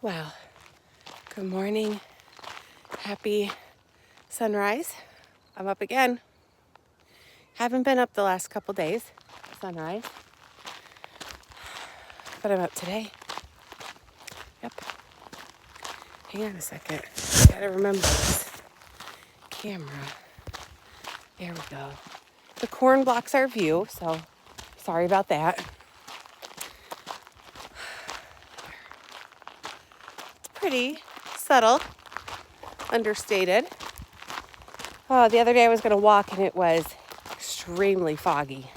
Well, good morning. Happy sunrise. I'm up again. Haven't been up the last couple days, sunrise. But I'm up today. Yep. Hang on a second. I gotta remember this camera. There we go. The corn blocks our view, so sorry about that. It's pretty subtle, understated. The other day I was going to walk and it was extremely foggy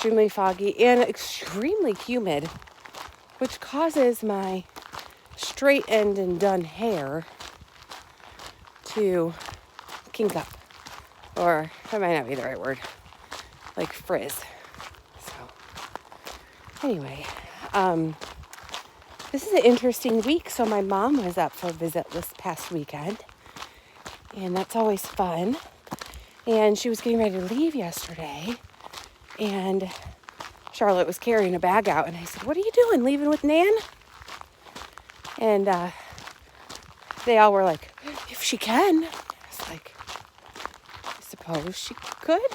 and extremely humid, which causes my straightened and done hair to kink up, or that might not be the right word, like frizz. So anyway, this is an interesting week. So my mom was up for a visit this past weekend, and that's always fun. And she was getting ready to leave yesterday, and Charlotte was carrying a bag out, and I said, "What are you doing, leaving with Nan?" And they all were like, "If she can." I was like, "I suppose she could."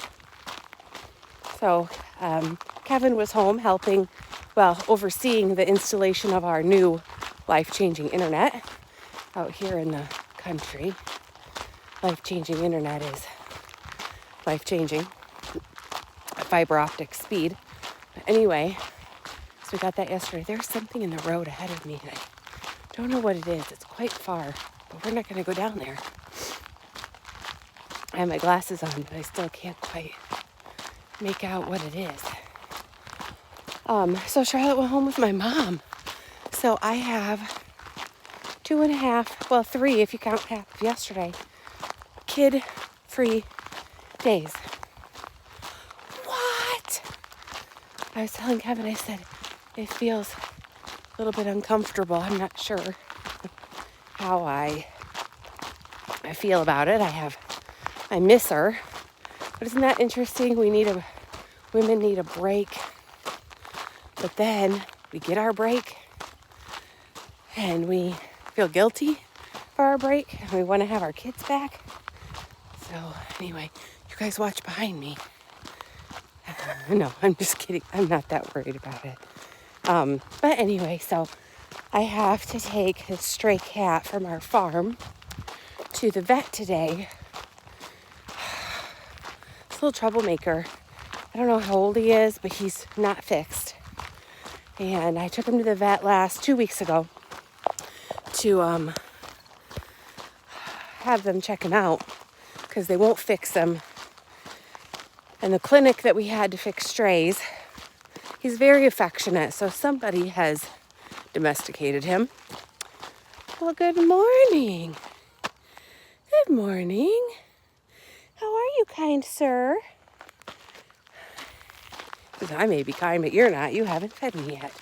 So Kevin was home helping, overseeing the installation of our new life-changing internet out here in the country. Life-changing internet is life-changing at fiber optic speed. But anyway, so we got that yesterday. There's something in the road ahead of me, and I don't know what it is. It's quite far, but we're not going to go down there. I have my glasses on, but I still can't quite make out what it is. So Charlotte went home with my mom. So I have 3 if you count half of yesterday, kid-free days. What? I was telling Kevin, I said, it feels a little bit uncomfortable. I'm not sure how I feel about it. I miss her. But isn't that interesting? Women need a break. But then we get our break and we feel guilty for our break and we want to have our kids back. So anyway, you guys watch behind me. No, I'm just kidding. I'm not that worried about it. But anyway, so I have to take this stray cat from our farm to the vet today. It's a little troublemaker. I don't know how old he is, but he's not fixed. And I took him to the vet 2 weeks ago to have them check him out because they won't fix him. And the clinic that we had to fix strays, he's very affectionate, so somebody has domesticated him. Well, good morning. Good morning. How are you, kind sir? Because I may be kind, but you're not. You haven't fed me yet.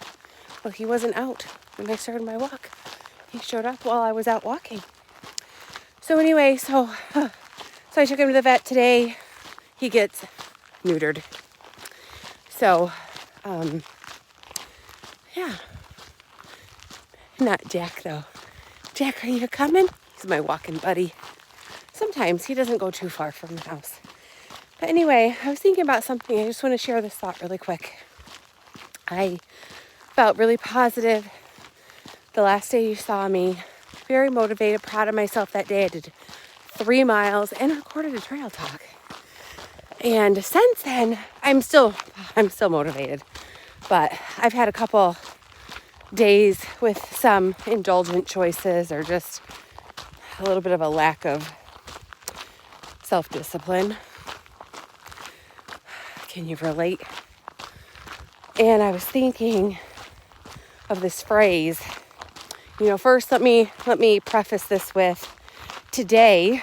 Well, he wasn't out when I started my walk. He showed up while I was out walking. So anyway, so I took him to the vet today. He gets neutered. So, yeah. Not Jack, though. Jack, are you coming? He's my walking buddy. Sometimes he doesn't go too far from the house. But anyway, I was thinking about something. I just want to share this thought really quick. I felt really positive the last day you saw me. Very motivated, proud of myself that day. I did 3 miles and recorded a trail talk. And since then, I'm still motivated. But I've had a couple days with some indulgent choices or just a little bit of a lack of self-discipline. Can you relate? And I was thinking of this phrase. First let me preface this with today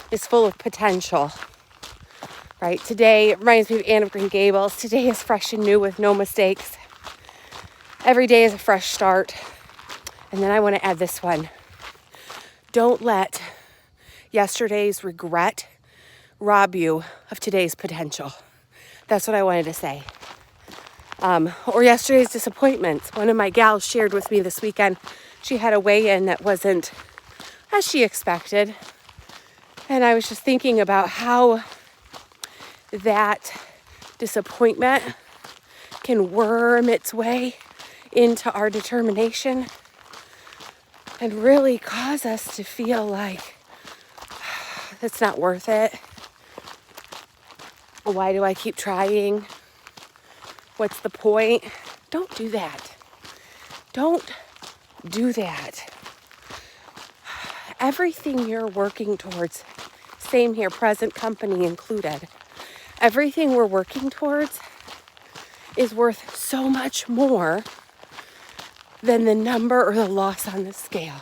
is full of potential. Right? Today reminds me of Anne of Green Gables. Today is fresh and new with no mistakes. Every day is a fresh start. And then I want to add this one. Don't let yesterday's regret rob you of today's potential. That's what I wanted to say. Or yesterday's disappointments. One of my gals shared with me this weekend, she had a weigh-in that wasn't as she expected. And I was just thinking about how that disappointment can worm its way into our determination and really cause us to feel like it's not worth it. Why do I keep trying? What's the point? Don't do that. Don't do that. Everything you're working towards, same here, present company included, everything we're working towards is worth so much more than the number or the loss on the scale.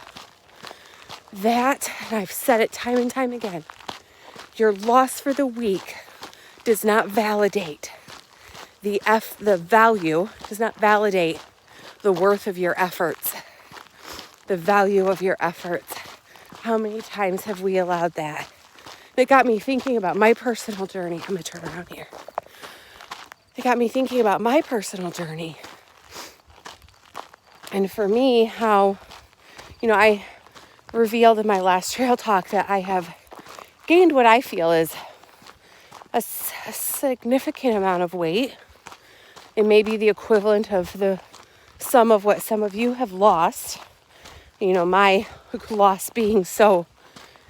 That, and I've said it time and time again, your loss for the week does not validate the value, does not validate the worth of your efforts, the value of your efforts. How many times have we allowed that? It got me thinking about my personal journey. I'm going to turn around here. It got me thinking about my personal journey. And for me, how, I revealed in my last trail talk that I have gained what I feel is a significant amount of weight. It may be the equivalent of the sum of what some of you have lost. My loss being so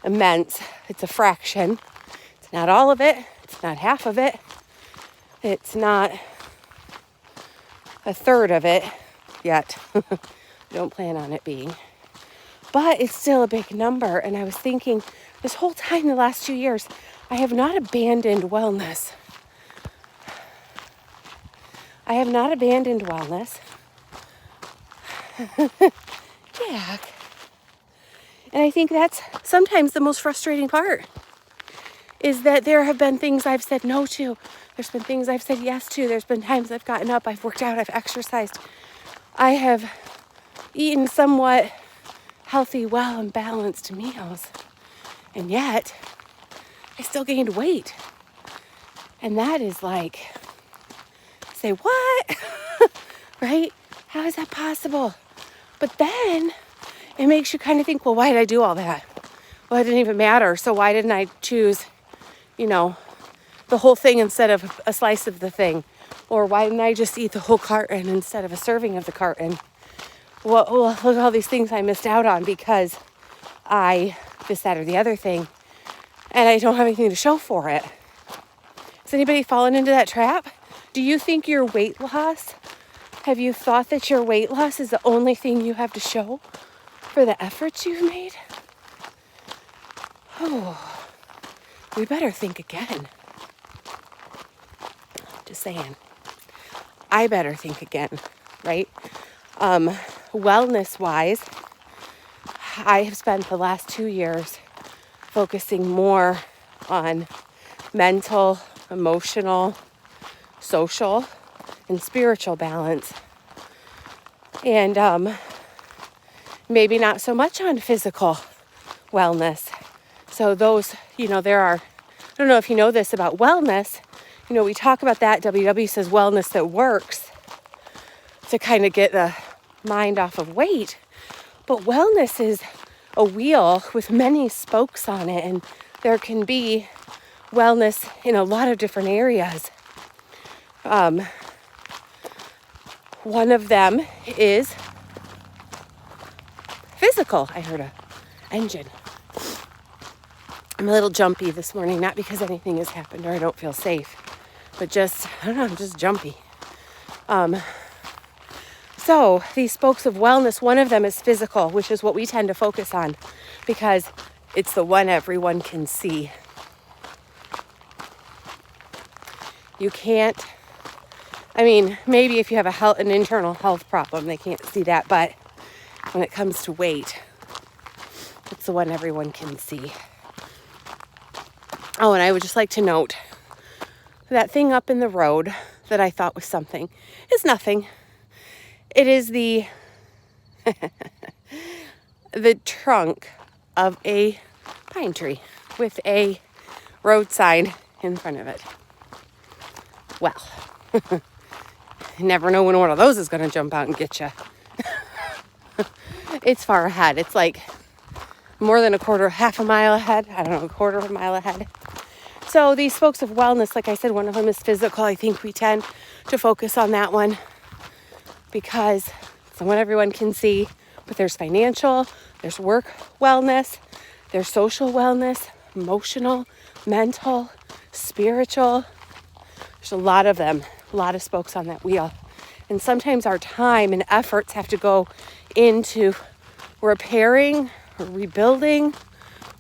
immense, it's a fraction. It's not all of it. It's not half of it. It's not a third of it yet. I don't plan on it being. But it's still a big number. And I was thinking this whole time, the last 2 years, I have not abandoned wellness. I have not abandoned wellness. Jack. And I think that's sometimes the most frustrating part, is that there have been things I've said no to. There's been things I've said yes to. There's been times I've gotten up, I've worked out, I've exercised. I have eaten somewhat healthy, well, and balanced meals. And yet, I still gained weight. And that is like, say, what? Right? How is that possible? But then it makes you kind of think, well, why did I do all that? Well, it didn't even matter. So why didn't I choose, the whole thing instead of a slice of the thing? Or why didn't I just eat the whole carton instead of a serving of the carton? Well, look at all these things I missed out on because this, that, or the other thing. And I don't have anything to show for it. Has anybody fallen into that trap? Do you think your weight loss, have you thought that your weight loss is the only thing you have to show for the efforts you've made? Oh, we better think again. Just saying. I better think again, right? Wellness-wise, I have spent the last 2 years focusing more on mental, emotional, social, and spiritual balance. And maybe not so much on physical wellness. So those, there are, I don't know if you know this about wellness. We talk about that. WW says wellness that works to kind of get the mind off of weight. But wellness is a wheel with many spokes on it. And there can be wellness in a lot of different areas. One of them is physical. I heard an engine. I'm a little jumpy this morning, not because anything has happened or I don't feel safe, but just, I don't know, I'm just jumpy. So these spokes of wellness, one of them is physical, which is what we tend to focus on because it's the one everyone can see. You can't, maybe if you have an internal health problem, they can't see that, but when it comes to weight, it's the one everyone can see. Oh, and I would just like to note that thing up in the road that I thought was something is nothing. It is the trunk of a pine tree with a road sign in front of it. Well, You never know when one of those is going to jump out and get you. It's far ahead. It's like more than half a mile ahead. I don't know, a quarter of a mile ahead. So these spokes of wellness, like I said, one of them is physical. I think we tend to focus on that one because it's the one everyone can see. But there's financial, there's work wellness, there's social wellness, emotional, mental, spiritual. There's a lot of them, a lot of spokes on that wheel. And sometimes our time and efforts have to go into repairing or rebuilding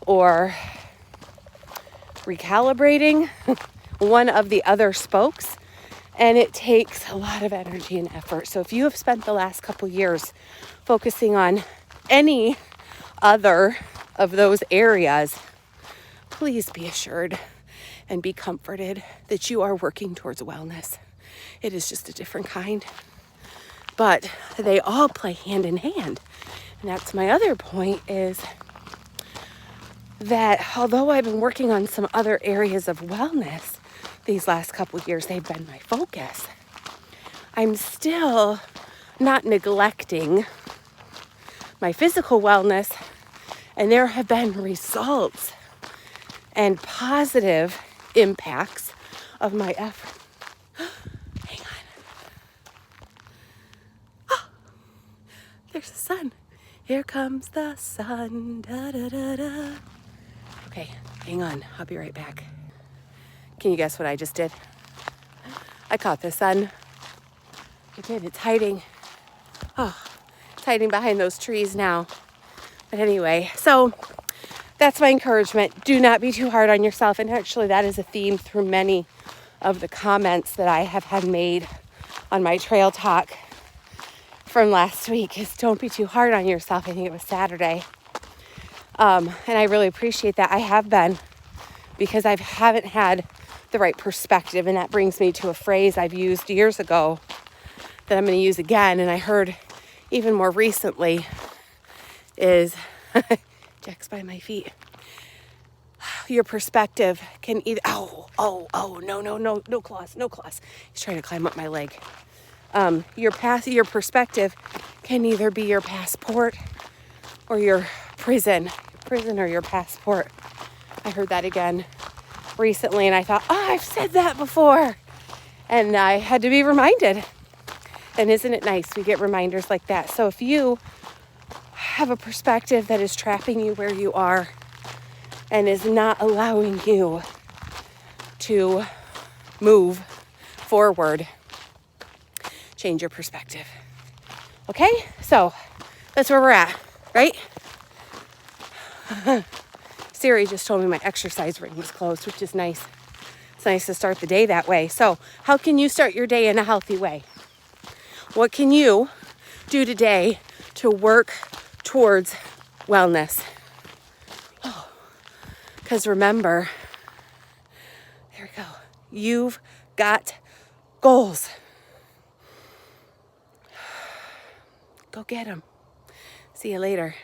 or recalibrating one of the other spokes. And it takes a lot of energy and effort. So if you have spent the last couple years focusing on any other of those areas, please be assured and be comforted that you are working towards wellness. It is just a different kind, but they all play hand in hand. And that's my other point, is that although I've been working on some other areas of wellness these last couple of years, they've been my focus. I'm still not neglecting my physical wellness, and there have been results and positive impacts of my effort. Hang on. Oh, there's the sun. Here comes the sun. Da, da, da, da. Okay, hang on. I'll be right back. Can you guess what I just did? I caught the sun. I did. It's hiding. Oh, it's hiding behind those trees now. But anyway, so that's my encouragement. Do not be too hard on yourself. And actually, that is a theme through many of the comments that I have had made on my trail talk from last week, is don't be too hard on yourself. I think it was Saturday. And I really appreciate that. I have been, because I haven't had the right perspective. And that brings me to a phrase I've used years ago that I'm going to use again. And I heard even more recently is... Jack's by my feet. Your perspective can either... No claws. He's trying to climb up my leg. Your perspective can either be your passport or your prison or your passport. I heard that again recently, and I thought, I've said that before. And I had to be reminded. And isn't it nice? We get reminders like that. So if you have a perspective that is trapping you where you are and is not allowing you to move forward, change your perspective. Okay? So that's where we're at, right? Siri just told me my exercise ring was closed, which is nice. It's nice to start the day that way. So how can you start your day in a healthy way? What can you do today to work towards wellness? Because remember, there we go. You've got goals. Go get them. See you later.